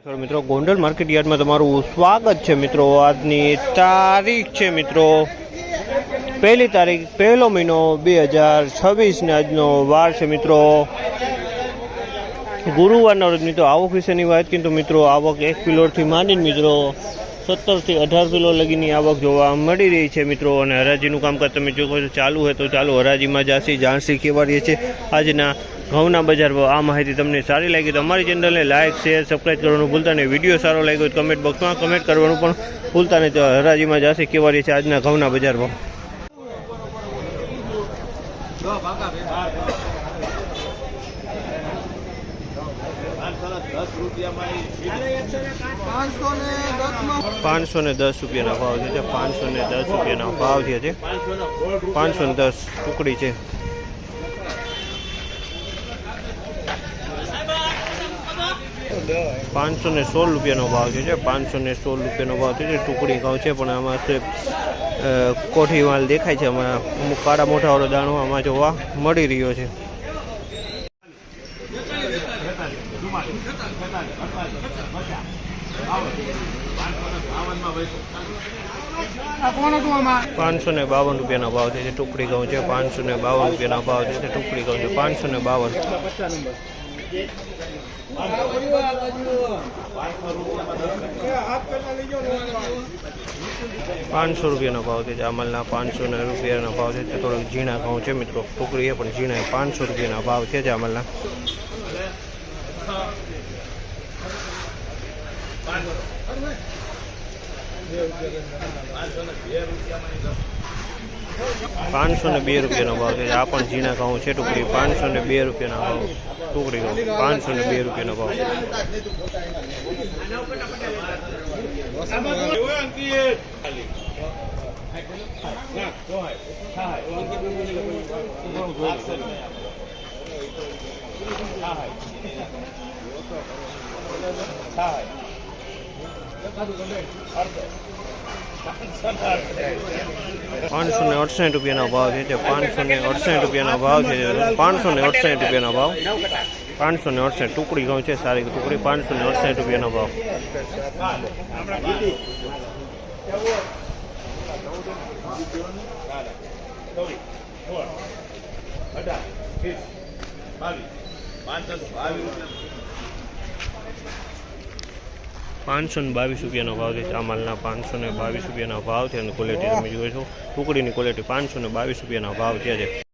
મિત્રો ગોંડલ માર્કેટ યાર્ડમાં તમારું સ્વાગત છે મિત્રો। આજની તારીખ છે મિત્રો 1 તારીખ 1 મહિનો 2026 ને આજનો વાર છે મિત્રો ગુરુવારના રોજ। મિત્રો આવક વિશેની વાત કરીએ તો મિત્રો આવક 1 કિલોથી માંડીને મિત્રો 17 થી 18 કિલો લગીની આવક જોવા મળી રહી છે મિત્રો। અને હરાજીનું કામકાજ તમે જો ચાલુ હોય તો ચાલુ હરાજીમાં જાણસી કેવાડીએ છે આજના ઘઉંના બજાર ભાવ। આ માહિતી તમને સારી લાગી તો અમારી ચેનલને લાઇક શેર સબસ્ક્રાઈબ કરવાનું ભૂલતા નહીં। વિડીયો સારો લાગ્યો તો કમેન્ટ બોક્સમાં કમેન્ટ કરવાનું પણ ભૂલતા નહીં। તો હરાજીમાં જાસી કેવાડીએ છે આજના ઘઉંના બજાર ભાવ। 510 રૂપિયાના ભાવ છે। 510 રૂપિયાના ભાવ છે। 510 ટુકડી છે। 516 રૂપિયાનો ભાવ છે। 516 રૂપિયાનો ભાવ છે। ટુકડી ઘઉં છે પણ આમાં કોઠી માલ દેખાય છે। આમાં અમુક કાળા મોટા વાળો દાણો આમાં જોવા મળી રહ્યો છે। 552 રૂપિયાનો ભાવ છે। ટુકડી ઘઉં છે। 552 રૂપિયાનો ભાવ છે। ટુકડી ઘઉં છે 552। 500 રૂપિયાનો ભાવ છે। જામલના 500 રૂપિયાનો ભાવ છે। થોડોક ઝીણા ઘઉં છે મિત્રો। ટુકડી પણ ઝીણા 500 રૂપિયાના ભાવ છે જામલના। 502 રૂપિયાનો ભાવ છે। આ પણ ઝીણા ઘઉં છે। ટુકડી 502 રૂપિયાનો ભાવ। ટુકડી ઘઉં 502 રૂપિયાનો ભાવ। 568 રૂપિયાનો ભાવ છે। 568 રૂપિયાનો ભાવ છે। 568 રૂપિયાનો ભાવ। 568 ટુકડી ઘઉં છે સારી ટુકડી 568 રૂપિયાનો ભાવ। 522 રૂપિયાનો ભાવ છે। ચામલના 522 રૂપિયાનો ભાવ છે। અને ક્વોલિટી તમે જુઓ છો ટુકડીની ક્વોલિટી 522 રૂપિયાનો ભાવ છે।